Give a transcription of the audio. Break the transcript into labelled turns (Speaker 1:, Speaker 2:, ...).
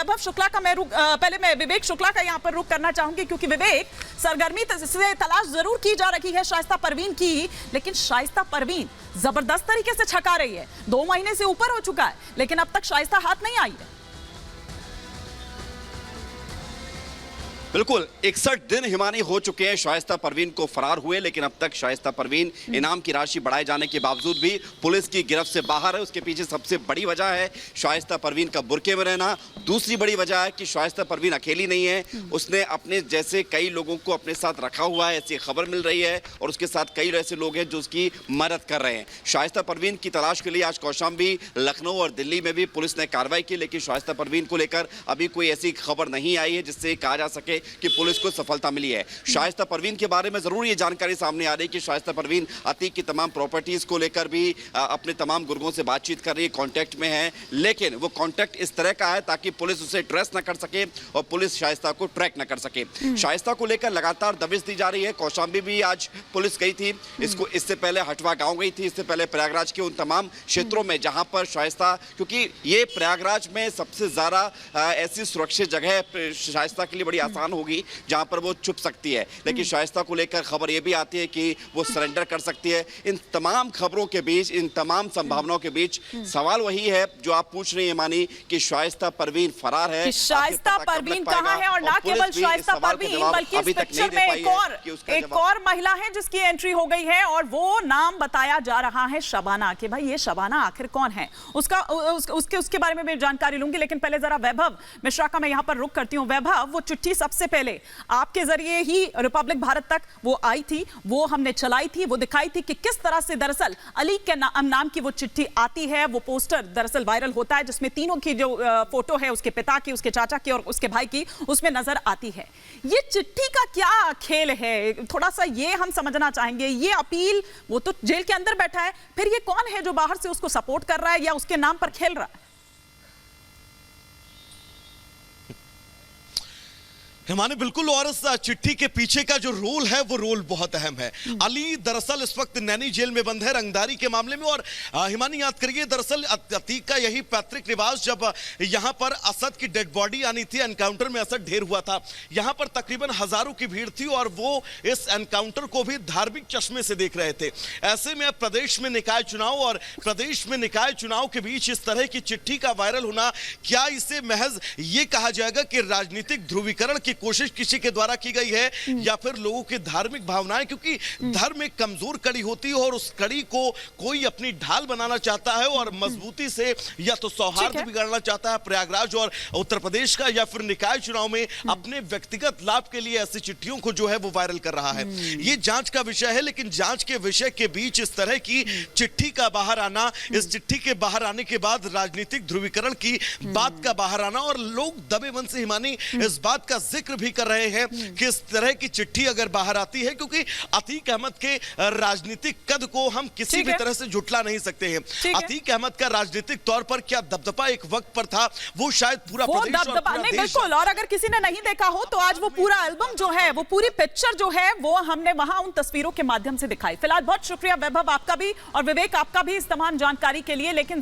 Speaker 1: वैभव शुक्ला का पहले मैं विवेक शुक्ला का यहाँ पर रुख करना चाहूंगी, क्योंकि विवेक, सरगर्मी से तलाश जरूर की जा रही है शाइस्ता परवीन की, लेकिन शाइस्ता परवीन जबरदस्त तरीके से छका रही है। 2 महीने से ऊपर हो चुका है, लेकिन अब तक शाइस्ता हाथ नहीं आई है।
Speaker 2: बिल्कुल 61 दिन हिमानी हो चुके हैं शाइस्ता परवीन को फरार हुए, लेकिन अब तक शाइस्ता परवीन इनाम की राशि बढ़ाए जाने के बावजूद भी पुलिस की गिरफ्त से बाहर है। उसके पीछे सबसे बड़ी वजह है शाइस्ता परवीन का बुर्के में रहना। दूसरी बड़ी वजह है कि शाइस्ता परवीन अकेली नहीं है, उसने अपने जैसे कई लोगों को अपने साथ रखा हुआ है, ऐसी खबर मिल रही है, और उसके साथ कई ऐसे लोग हैं जो उसकी मदद कर रहे हैं। शाइस्ता परवीन की तलाश के लिए आज कौशाम्बी, लखनऊ और दिल्ली में भी पुलिस ने कार्रवाई की, लेकिन शाइस्ता परवीन को लेकर अभी कोई ऐसी खबर नहीं आई है जिससे कहा जा सके कि पुलिस को सफलता मिली है। शाइस्ता परवीन के बारे में जरूर ये जानकारी सामने आ रही है कि शाइस्ता परवीन अतीक की तमाम प्रॉपर्टीज को लेकर भी अपने तमाम गुर्गों से बातचीत कर रही है, कांटेक्ट में है, लेकिन वो कांटेक्ट इस तरह का है ताकि पुलिस उसे ट्रेस न कर सके और पुलिस शाइस्ता को ट्रैक न कर सके। शाइस्ता को लेकर लगातार दबिश दी जा रही है। कौशाम्बी भी आज पुलिस गई थी, इससे पहले हटवा गांव गई थी, इससे पहले प्रयागराज के उन तमाम क्षेत्रों में जहां पर शाइस्ता, क्योंकि ये प्रयागराज में सबसे ज्यादा ऐसी सुरक्षित जगह शाइस्ता के लिए बड़ी आसान होगी जहां पर वो छुप सकती है, लेकिन शाइस्ता को लेकर खबर ये भी आती है कि वो सरेंडर कर सकती है। इन तमाम खबरों के बीच, इन तमाम संभावनाओं के बीच सवाल वही है जो आप पूछ रही हैं मानी, कि शाइस्ता परवीन फरार है,
Speaker 1: शाइस्ता परवीन कहां है? और ना केवल शाइस्ता परवीन बल्कि इस पिक्चर में एक और महिला है जिसकी एंट्री हो गई है, और वो नाम बताया जा रहा है शबाना। कि भाई ये शबाना आखिर कौन है, उसके बारे में मैं जानकारी लूंगी, लेकिन पहले जरा वैभव मिश्रा का मैं यहां पर रुख करती हूं। वैभव, वो चिट्ठी सबसे पहले आपके जरिए ही रिपब्लिक भारत तक वो आई थी, वो हमने चलाई थी, वो दिखाई थी कि किस तरह से दरअसल अली के नाम की वो चिट्ठी आती है। वो पोस्टर दरअसल वायरल होता है जिसमें तीनों की जो फोटो है, उसके पिता की, उसके चाचा की और उसके भाई की, उसमें नजर आती है। ये चिट्ठी का क्या खेल है, थोड़ा सा ये हम समझना चाहेंगे। ये अपील, वो तो जेल के अंदर बैठा है, फिर ये कौन है जो बाहर से उसको सपोर्ट कर रहा है या उसके नाम पर खेल रहा है?
Speaker 3: हिमानी बिल्कुल, और इस चिट्ठी के पीछे का जो रोल है वो रोल बहुत अहम है। अली दरअसल इस वक्त नैनी जेल में बंद है रंगदारी के मामले में, और हिमानी याद करिए दरअसल अतीक का यही पैतृक निवास, जब यहां पर असद की डेड बॉडी आनी थी, एनकाउंटर में असद ढेर हुआ था, यहां पर तकरीबन हजारों की भीड़ थी और वो इस एनकाउंटर को भी धार्मिक चश्मे से देख रहे थे। ऐसे में अब प्रदेश में निकाय चुनाव, और प्रदेश में निकाय चुनाव के बीच इस तरह की चिट्ठी का वायरल होना, क्या इसे महज ये कहा जाएगा कि राजनीतिक ध्रुवीकरण की कोशिश किसी के द्वारा की गई है, या फिर लोगों की धार्मिक भावनाएं, क्योंकि धर्म एक कमजोर कड़ी होती है और उस कड़ी को कोई अपनी ढाल बनाना चाहता है और मजबूती से या तो सौहार्द बिगाड़ना चाहता है प्रयागराज और उत्तर प्रदेश का, या फिर निकाय चुनाव में अपने व्यक्तिगत लाभ के लिए ऐसी चिट्ठियों को जो है वो वायरल कर रहा है। ये जांच का विषय है, लेकिन जांच के विषय के बीच इस तरह की चिट्ठी का बाहर आना, इस चिट्ठी के बाहर आने के बाद राजनीतिक ध्रुवीकरण की बात का बाहर आना, और लोग दबे मन से हिमानी इस बात का जिक्र भी कर रहे हैं कि इस तरह की चिट्ठी अगर बाहर आती है, क्योंकि अतीक अहमद के राजनीतिक कद को हम किसी भी तरह से जुटला नहीं सकते हैं। अतीक अहमद का राजनीतिक तौर पर क्या दबदबा एक वक्त पर था, वो शायद पूरा प्रदेश और पूरा देश।
Speaker 1: बिल्कुल, और अगर किसी ने नहीं देखा हो तो आज वो पूरा एल्बम जो है, वो पूरी पिक्चर जो है, वो हमने वहां उन तस्वीरों के माध्यम से दिखाई। फिलहाल बहुत शुक्रिया वैभव आपका भी, और विवेक आपका भी इस तमाम जानकारी के लिए। लेकिन